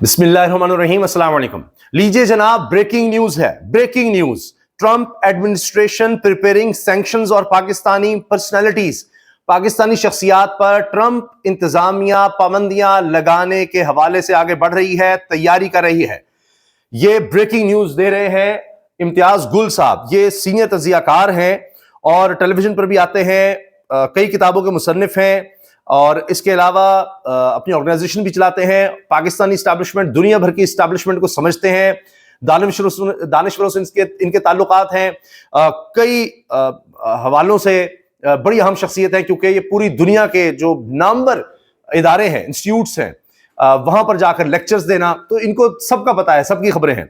बिस्मिल्लाहिर्रहमानिर्रहीम, अस्सलाम वालेकुम। लीजिए जनाब, ब्रेकिंग न्यूज है। Breaking news, Trump administration preparing sanctions और पाकिस्तानी पर्सनैलिटीज, पाकिस्तानी शख्सियात पर ट्रंप इंतजामिया पाबंदियां लगाने के हवाले से आगे बढ़ रही है, तैयारी कर रही है। ये ब्रेकिंग न्यूज दे रहे हैं इम्तियाज गुल साहब। ये सीनियर तजियाकार हैं और टेलीविजन पर भी आते हैं, कई किताबों के मुसन्निफ हैं और इसके अलावा अपनी ऑर्गेनाइजेशन भी चलाते हैं। पाकिस्तानी इस्टेब्लिशमेंट, दुनिया भर की इस्टेब्लिशमेंट को समझते हैं। दानिश्वरों से इनके ताल्लुकात हैं। कई हवालों से बड़ी अहम शख्सियत है, क्योंकि ये पूरी दुनिया के जो नामवर इदारे हैं, इंस्टीट्यूट्स हैं, वहां पर जाकर लेक्चर्स देना, तो इनको सबका पता है, सबकी खबरें हैं।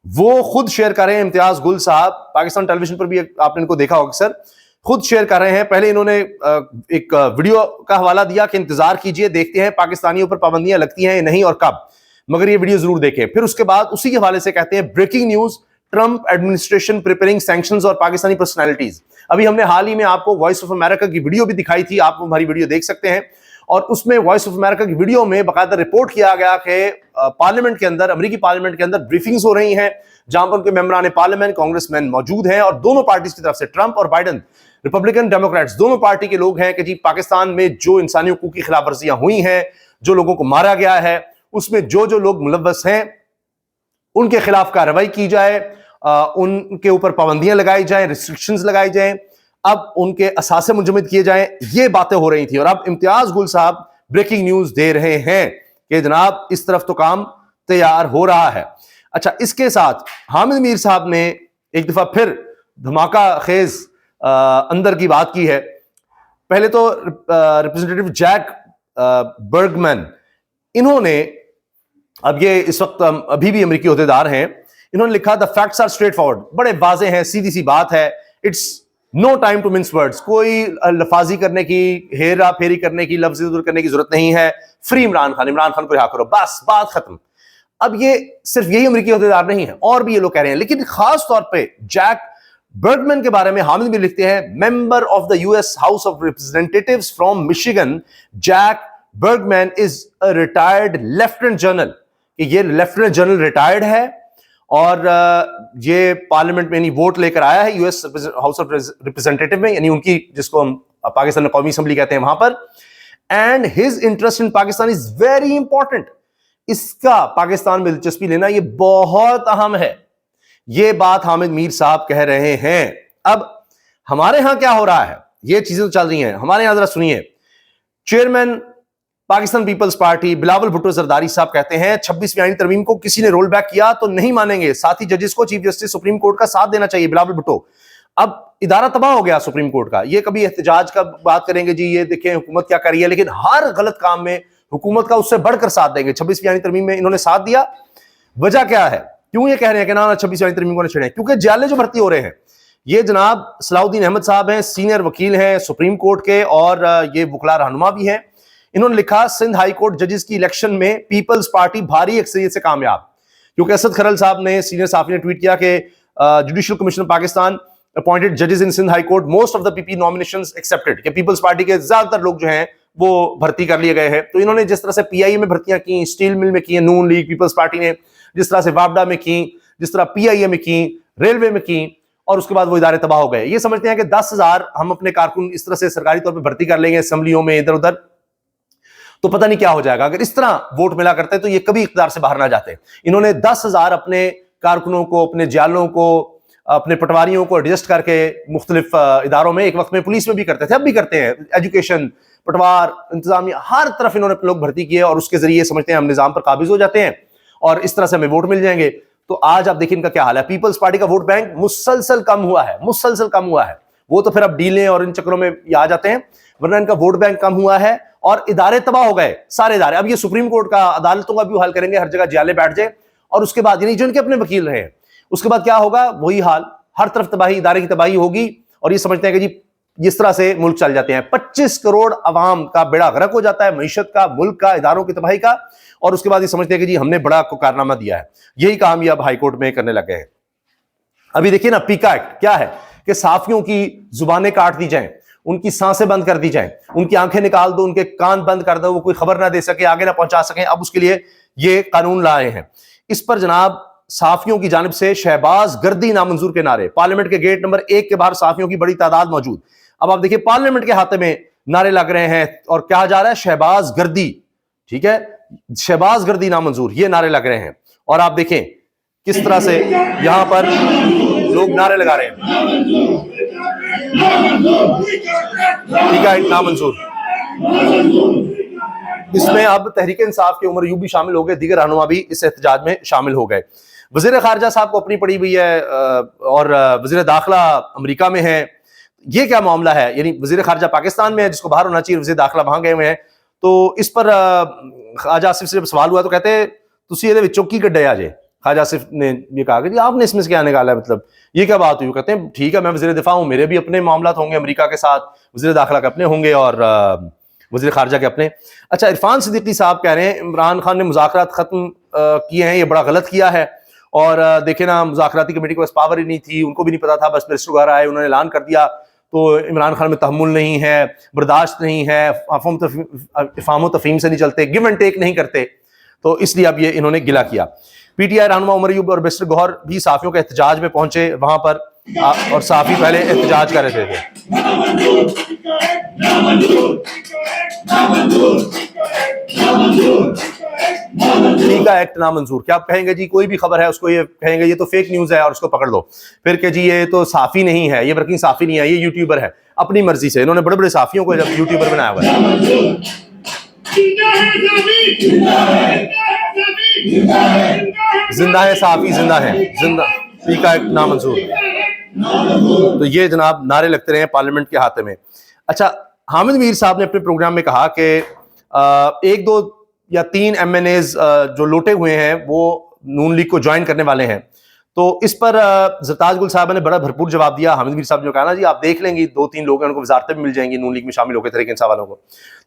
वो खुद शेयर कर रहे हैं, इम्तियाज गुल साहब, पाकिस्तान टेलीविजन पर भी आपने इनको देखा होगा सर, खुद शेयर कर रहे हैं। पहले इन्होंने एक वीडियो का हवाला दिया कि इंतजार कीजिए, देखते हैं पाकिस्तानियों पर पाबंदियां लगती हैं या नहीं और कब, मगर ये वीडियो जरूर देखें। फिर उसके बाद उसी के हवाले से कहते हैं breaking news, Trump administration preparing sanctions और पाकिस्तानी पर्सनैलिटीज। अभी हमने हाल ही में आपको वॉइस ऑफ अमेरिका की वीडियो भी दिखाई थी, आप हमारी वीडियो देख सकते हैं। और उसमें वॉइस ऑफ अमेरिका की वीडियो में बाकायदा रिपोर्ट किया गया कि पार्लियामेंट के अंदर, अमेरिकी पार्लियामेंट के अंदर ब्रीफिंग्स हो रही हैं, जहां पर उनके मेंबरान पार्लियामेंट, कांग्रेसमैन मौजूद हैं और दोनों पार्टीज की तरफ से, ट्रंप और बाइडेन, रिपब्लिकन डेमोक्रेट्स, दोनों पार्टी के लोग हैं कि जी पाकिस्तान में जो इंसानी हकूक की खिलाफ वर्जियां हुई हैं, जो लोगों को मारा गया है, उसमें जो जो लोग मुलव्वस हैं उनके खिलाफ कार्रवाई की जाए, उनके ऊपर पाबंदियां लगाई जाए, रिस्ट्रिक्शंस लगाई जाए, अब उनके असासे मुंजमद किए जाए। ये बातें हो रही थी और अब इम्तियाज गुल साहब ब्रेकिंग न्यूज दे रहे हैं कि जनाब इस तरफ तो काम तैयार हो रहा है। अच्छा, इसके साथ हामिद मीर साहब ने एक दफा फिर धमाका खेज अंदर की बात की है। पहले तो रिप्रेजेंटेटिव जैक बर्गमैन, इन्होंने, अब ये इस वक्त अभी भी अमेरिकी ओहदेदार हैं, इन्होंने लिखा the facts are straightforward, बड़े वाजे हैं, सीधी सी बात है। It's no time to mince words, कोई लफाजी करने की, हेरा फेरी करने की, लफ्ज़ इधर करने की जरूरत नहीं है। फ्री इमरान खान को रिहा करो, बस बात खत्म। अब ये सिर्फ यही अमेरिकी ओहदेदार नहीं है, और भी ये लोग कह रहे हैं, लेकिन खास तौर पे जैक बर्गमैन के बारे में हामिद भी लिखते हैं, member of the US House of Representatives from Michigan, Jack Bergman is a retired lieutenant general. ये लेफ्टिनेंट जनरल रिटायर्ड है और ये पार्लियामेंट में वोट लेकर आया है यूएस हाउस ऑफ रिप्रेजेंटेटिव में, यानी उनकी, जिसको हम पाकिस्तान में कौमी असेंबली कहते हैं, वहां पर। And his interest in Pakistan is very important. इसका पाकिस्तान में दिलचस्पी लेना ये बहुत अहम है। ये बात हामिद मीर साहब कह रहे हैं। अब हमारे यहां क्या हो रहा है, ये चीजें तो चल रही हैं हमारे यहां, जरा सुनिए। Chairman Pakistan Peoples Party Bilawal Bhutto Zardari साहब कहते हैं 26वीं आईनी तरमीम को किसी ने रोल बैक किया तो नहीं मानेंगे, साथ ही जजेस को चीफ जस्टिस सुप्रीम कोर्ट का साथ देना चाहिए। बिलावल भुट्टो, अब इदारा तबाह हो गया सुप्रीम कोर्ट का, ये कभी एहतजाज का बात करेंगे, जी ये देखें हुकूमत क्या कर रही है, लेकिन हर गलत काम में हुकूमत का उससे बढ़कर साथ देंगे। 26वीं आईनी तरमीम में इन्होंने साथ दिया। वजह क्या है, क्यों ये कह रहे हैं कि ना 26वीं आईनी तरमीम को न छेड़ें? क्योंकि जाले जो भर्ती हो रहे हैं, ये जनाब सलाउद्दीन अहमद साहब हैं, सीनियर वकील हैं सुप्रीम कोर्ट के और ये वकला रहनुमा भी हैं। इन्होंने लिखा सिंध हाई कोर्ट जजेस की इलेक्शन में पीपल्स पार्टी भारी अक्सरियत से कामयाब, क्योंकि असद खरल साहब ने, सीनियर साफी ने ट्वीट किया कि judicial commission of Pakistan appointed जजेस in Sindh high court, most of the PP nominations accepted, कि पीपल्स पार्टी के ज्यादातर लोग जो हैं वो भर्ती कर लिए गए हैं। तो इन्होंने जिस तरह से पीआईए में भर्तियां की, स्टील मिल में की, नून लीग पीपल्स पार्टी ने जिस तरह से वापडा में की, जिस तरह पीआईए में की, रेलवे में की, और उसके बाद वो इदारे तबाह हो गए। ये समझते हैं कि 10,000 हम अपने कारकुन इस तरह से सरकारी तौर पर भर्ती कर लेंगे असेंबलियों में इधर उधर, तो पता नहीं क्या हो जाएगा। अगर इस तरह वोट मिला करते तो ये कभी इख्तियार से बाहर ना जाते। इन्होंने 10,000 अपने कारकुनों को, अपने जालों को, अपने पटवारियों को एडजस्ट करके मुख्तलिफ इदारों में, एक वक्त में पुलिस में भी करते थे, अब भी करते हैं, एजुकेशन, पटवार, इंतजामिया, हर तरफ इन्होंने लोग भर्ती किए और उसके जरिए समझते हैं हम निजाम पर काबिज हो जाते हैं और इस तरह से हमें वोट मिल जाएंगे। तो आज आप देखिए इनका क्या हाल है। पीपल्स पार्टी का वोट बैंक मुसलसल कम हुआ है, मुसलसल कम हुआ है। वो तो फिर अब डीलें और इन चक्रों में आ जाते हैं, वरना इनका वोट बैंक कम हुआ है और इदारे तबाह हो गए, सारे इदारे। अब ये सुप्रीम कोर्ट का, अदालतों का भी हाल करेंगे, हर जगह जाले बैठ जाए, और उसके बाद यानी जो इनके अपने वकील रहे, उसके बाद क्या होगा, वही हाल, हर तरफ तबाही, इदारे की तबाही होगी। और ये समझते हैं कि जी इस तरह से मुल्क चल जाते हैं। 25 करोड़ अवाम का बेड़ा गर्क हो जाता है, मईशत का, मुल्क का, इदारों की तबाही का, और उसके बाद ये समझते हैं कि जी हमने बड़ा कारनामा दिया है। यही काम ये अब हाईकोर्ट में करने लगे हैं। अभी देखिए ना, पीका एक्ट क्या है कि साफियों की जुबानें काट दी जाएं, उनकी सांसें बंद कर दी जाएं, उनकी आंखें निकाल दो, उनके कान बंद कर दो, वो कोई खबर ना दे सके, आगे ना पहुंचा सकें। अब उसके लिए ये कानून लाए हैं। इस पर जनाब साफियों की जानिब से शहबाज गर्दी नामंजूर के नारे, पार्लियामेंट के गेट नंबर 1 के बाहर साफियों की बड़ी तादाद मौजूद। अब आप देखिए पार्लियामेंट के हाथे में नारे लग रहे हैं और कहा जा रहा है शहबाज गर्दी, ठीक है, शहबाज गर्दी नामंजूर, ये नारे लग रहे हैं। और आप देखें किस तरह से यहां पर लोग नारे लगा रहे हैं, ठीक है, नामंजूर। इसमें अब तहरीक इंसाफ के उमर यूब भी शामिल हो गए, दीगर रहनुमा भी इस एहतजाज में शामिल हो गए। वजीर खारजा साहब को अपनी पड़ी हुई है और वजीर दाखिला अमेरिका में है। ये क्या मामला है? यानी वजीर खारजा पाकिस्तान में है जिसको बाहर होना चाहिए, वजीर दाखिला वहां गए हुए हैं। तो इस पर ख्वाजा आसिफ से जब सवाल हुआ तो कहते तुसी ये विचों की कड्डे आज। ख्वाजा आसिफ ने ये कहा कि आपने इसमें से क्या निकाला है, मतलब ये क्या बात हुई? कहते हैं ठीक है, मैं वजीर दिफा हूं, मेरे भी अपने मामला होंगे अमेरिका के साथ, वजीर दाखिला के अपने होंगे और वजीर खारजा के अपने। अच्छा, इरफान सिद्दीकी साहब कह रहे हैं इमरान खान ने मुज़ाकरात खत्म किए हैं, ये बड़ा गलत किया है। और देखे ना, मुज़ाकराती कमेटी के पास पावर ही नहीं थी, उनको भी नहीं पता था, बस मिनिस्टर वगैरह आए, उन्होंने ऐलान कर दिया। तो इमरान खान में तहम्मुल नहीं है, बर्दाश्त नहीं है, इफ़ाम तफ़हीम से नहीं चलते, गिव एंड टेक नहीं करते, तो इसलिए अब ये इन्होंने गिला किया। पीटीआई रहनुमा उमर यूब और मिस्टर गौहर भी साफियों के एहतजाज में पहुंचे वहां पर, और साफी पहले एहतजाज कर रहे थे। टीका एक्ट नामंजूर, क्या आप कहेंगे जी? कोई भी खबर है उसको ये कहेंगे ये तो फेक न्यूज है और उसको पकड़ लो। फिर के जी ये तो साफी नहीं है, ये वर्किंग साफी नहीं है, ये यूट्यूबर है। अपनी मर्जी से इन्होंने बड़े बड़े साफियों को जब यूट्यूबर बनाया हुआ है। जिंदा है साफी, जिंदा है, जिंदा। टीका एक्ट नामंजूर। तो ये जनाब नारे लगते रहे पार्लियामेंट के हाथे में। अच्छा, हामिद मीर साहब ने अपने प्रोग्राम में कहा कि 1, 2 या 3 MNAs जो लोटे हुए हैं वो नून लीग को ज्वाइन करने वाले हैं। तो इस पर ज़रताज गुल साहब ने बड़ा भरपूर जवाब दिया। हामिद मीर साहब ने कहा ना जी आप देख लेंगे 2-3 लोग हैं उनको वजारतें भी मिल जाएंगी नून लीग में शामिल होकर तहरीक इंसाफ वालों को।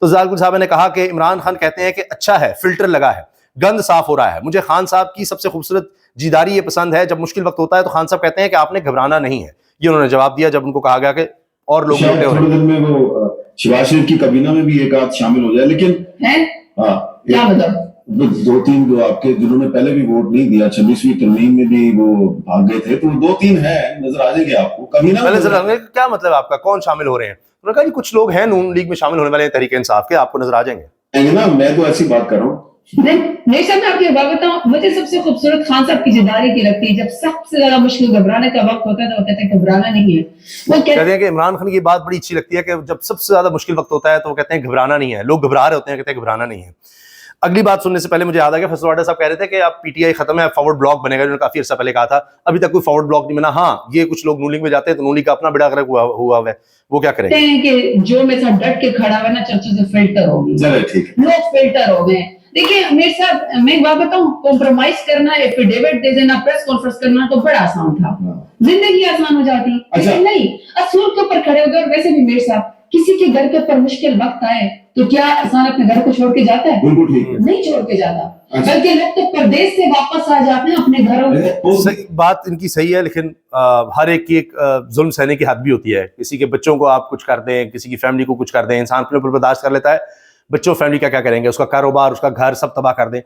तो ज़रताज गुल साहब ने कहा कि इमरान खान कहते हैं कि अच्छा है, फिल्टर लगा है, गंद साफ हो रहा है। मुझे खान साहब की सबसे खूबसूरत जीदारी ये पसंद है, जब मुश्किल वक्त होता है तो खान साहब कहते हैं कि आपने घबराना नहीं है। ये उन्होंने जवाब दिया जब उनको कहा गया कि और लोग लोटे हो रहे हैं। शहबाज शरीफ की काबीना में भी एक आध शामिल हो जाए, लेकिन क्या मतलब 2-3 जो आपके जिन्होंने पहले भी वोट नहीं दिया 26वीं तरमीम में भी वो भाग गए थे, तो 2-3 है नजर आ जाएंगे आपको कभी ना। क्या मतलब आपका, कौन शामिल हो रहे हैं? उन्होंने कहा जी कुछ लोग हैं नून लीग में शामिल होने वाले हैं तहरीक इंसाफ के, आपको नजर आ जाएंगे ना। मैं तो ऐसी बात कर रहा हूँ। नहीं सर, मैं आपकी बात बताऊं, मुझे सबसे खूबसूरत खान साहब की जिदारी की लगती है। जब सबसे ज्यादा मुश्किल घबराने का वक्त होता है तो वो कहते हैं घबराना नहीं है। वो कहते हैं कि इमरान खान की बात बड़ी अच्छी लगती है कि जब सबसे ज्यादा मुश्किल वक्त होता है तो वो कहते हैं घबराना नहीं है। लोग घबरा रहे होते हैं, कहते हैं घबराना नहीं है। अगली बात सुनने से पहले मुझे याद आ गया, फैसल वाडा साहब कह रहे थे कि अब पीटीआई खत्म है, फॉरवर्ड ब्लॉक बनेगा, जिन्होंने काफी अर्सा पहले कहा था। अभी तक कोई फॉरवर्ड ब्लॉक नहीं बना। हाँ, ये कुछ लोग नून लीग में जाते हैं तो नून लीग का अपना बेड़ा गर्क हुआ है, वो क्या करें कि जो मेरे साथ डट के खड़ा हुआ ना चर्चा से फिल्टर हो गई, लोग फिल्टर हो गए। देखिए मेरे साथ, मैं एक बात बताऊं, कॉम्प्रोमाइज करना, एफिडेविट दे देना, प्रेस कॉन्फ्रेंस करना तो बड़ा आसान था, जिंदगी आसान हो जाती। लेकिन नहीं, असूल के ऊपर खड़े हो गए। और वैसे भी मेरे साथ किसी के घर के ऊपर मुश्किल वक्त आए तो क्या इंसान अपने घर को छोड़ के जाता है? नहीं छोड़ के जाता, बल्कि लोग तो परदेश से वापस आ जाते हैं अपने घरों। बात इनकी सही है, लेकिन हर एक की एक जुल्म सहने की हद भी होती है। किसी के बच्चों को आप कुछ कर दें, किसी की फैमिली को कुछ कर दें, इंसान अपने ऊपर बर्दाश्त कर लेता है, बच्चों फैमिली क्या क्या करेंगे, उसका कारोबार, उसका घर सब तबाह कर दें।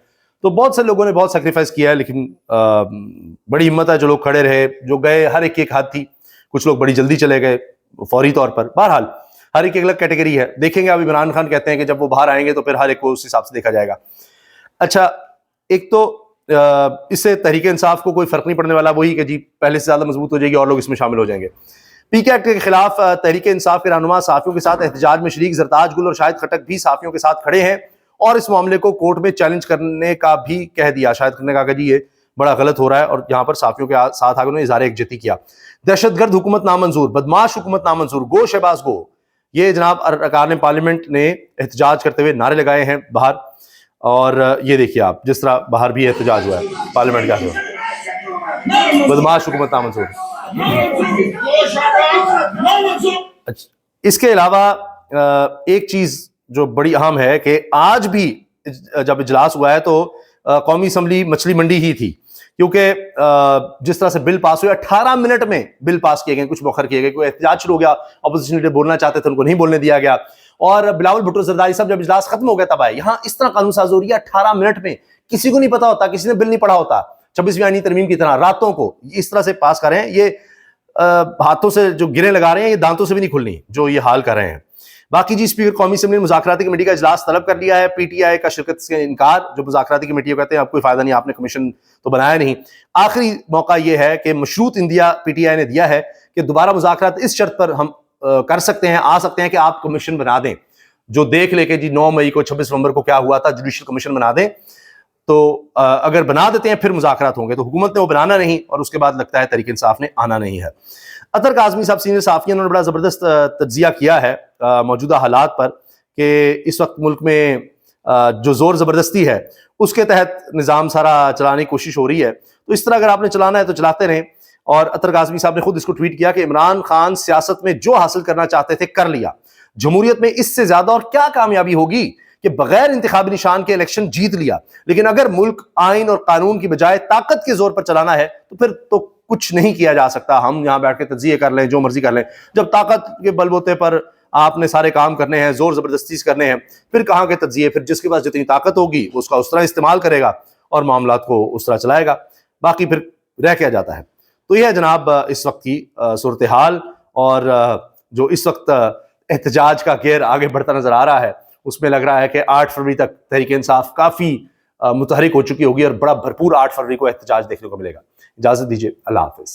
तो बहुत से लोगों ने बहुत सेक्रीफाइस किया है, लेकिन बड़ी हिम्मत है जो लोग खड़े रहे, जो गए। हर एक की एक हाथ थी, कुछ लोग बड़ी जल्दी चले गए फौरी तौर पर। बहरहाल हर एक अलग कैटेगरी है, देखेंगे। अब इमरान खान कहते हैं कि जब वो बाहर आएंगे तो फिर हर एक को उस हिसाब से देखा जाएगा। अच्छा, एक तो इससे तहरीक इंसाफ को कोई फर्क नहीं पड़ने वाला, वही कि जी पहले से ज्यादा मजबूत हो जाएगी और लोग इसमें शामिल हो जाएंगे। पीके एक्ट के खिलाफ तहरीक इंसाफ के रहनुमा साफियों के साथ एहतजाज में शरीक ज़रताज गुल और शाहिद खटक भी साफियों के साथ खड़े हैं और इस मामले को कोर्ट में चैलेंज करने का भी कह दिया। शाहिद खटक ने कहा कि जी ये बड़ा गलत हो रहा है और यहाँ पर साफियों के साथ आगे उन्होंने इज़हार यकजहती किया। दहशतगर्द हुकूमत नामंजूर, बदमाश हुकूमत नामंजूर, गो शहबाज गो, ये जनाब अरकान पार्लियामेंट ने एहतजाज करते हुए नारे लगाए हैं बाहर। और ये देखिए आप, जिस तरह बाहर भी एहतजाज हुआ है पार्लियामेंट का, बदमाश हुकूमत नामंजूर। इसके अलावा एक चीज जो बड़ी अहम है कि आज भी जब इजलास हुआ है तो कौमी असम्बली मछली मंडी ही थी, क्योंकि जिस तरह से बिल पास हुए 18 मिनट में बिल पास किए गए, कुछ मौखर किए गए, कोई एहतजाज शुरू हो गया, अपोजिशन लीडर बोलना चाहते थे उनको नहीं बोलने दिया गया, और बिलावल भुट्टो जरदारी साहब जब इजलास खत्म हो गया तब आए। यहाँ इस तरह कानून साज हो रही है 18 मिनट में, किसी को नहीं पता होता, किसी ने बिल नहीं पढ़ा होता, 26वीं आईनी तरमीम की तरह रातों को इस तरह से पास कर रहे हैं। ये हाथों से जो गिरे लगा रहे हैं, ये दांतों से भी नहीं खुलनी जो ये हाल कर रहे हैं। बाकी जी, स्पीकर कौमी असम्बली ने मुज़ाकराती कमेटी का इजलास तलब कर लिया है। पीटीआई का शिरकत से इनकार, जो मुज़ाकराती कमेटी है कहते हैं अब कोई फायदा नहीं, आपने कमीशन तो बनाया नहीं। आखिरी मौका यह है कि मशरूत इंदिया पीटीआई ने दिया है कि दोबारा मुज़ाकरात इस शर्त पर हम कर सकते हैं, आ सकते हैं कि आप कमीशन बना दें, जो देख लेके जी 9 मई को 26 नवंबर को क्या हुआ था, जुडिशल कमीशन बना दें। तो अगर बना देते हैं फिर मुज़ाकरात होंगे। तो हुकूमत ने वो बनाना नहीं, और उसके बाद लगता है तहरीक इंसाफ ने आना नहीं है। अतर काज़मी साहब सीनियर साफ़ी, उन्होंने बड़ा ज़बरदस्त तज्ज़िया किया है मौजूदा हालात पर कि इस वक्त मुल्क में जो ज़ोर ज़बरदस्ती है उसके तहत निज़ाम सारा चलाने की कोशिश हो रही है। तो इस तरह अगर आपने चलाना है तो चलाते रहें। और अतर काज़मी साहब ने खुद इसको ट्वीट किया कि इमरान खान सियासत में जो हासिल करना चाहते थे कर लिया, जमहूरियत में इससे ज्यादा और क्या कामयाबी होगी कि बगैर इंतखाबी निशान के इलेक्शन जीत लिया। लेकिन अगर मुल्क आइन और कानून की बजाय ताकत के जोर पर चलाना है तो फिर तो कुछ नहीं किया जा सकता। हम यहाँ बैठ के तज्जिए कर लें, जो मर्जी कर लें, जब ताकत के बलबूते पर आपने सारे काम करने हैं, जोर जबरदस्ती से करने हैं, फिर कहाँ के तज्जिए। फिर जिसके पास जितनी ताकत होगी उसका उस तरह इस्तेमाल करेगा और मामलात को उस तरह चलाएगा, बाकी फिर रह क्या जाता है। तो यह है जनाब इस वक्त की सूरत हाल, और जो इस वक्त एहतजाज का गेर आगे बढ़ता नजर आ रहा है, उसमें लग रहा है कि 8 फरवरी तक तहरीक इंसाफ काफी मुतहरिक हो चुकी होगी और बड़ा भरपूर 8 फरवरी को एहतजाज देखने को मिलेगा। इजाजत दीजिए, अल्लाह हाफिज।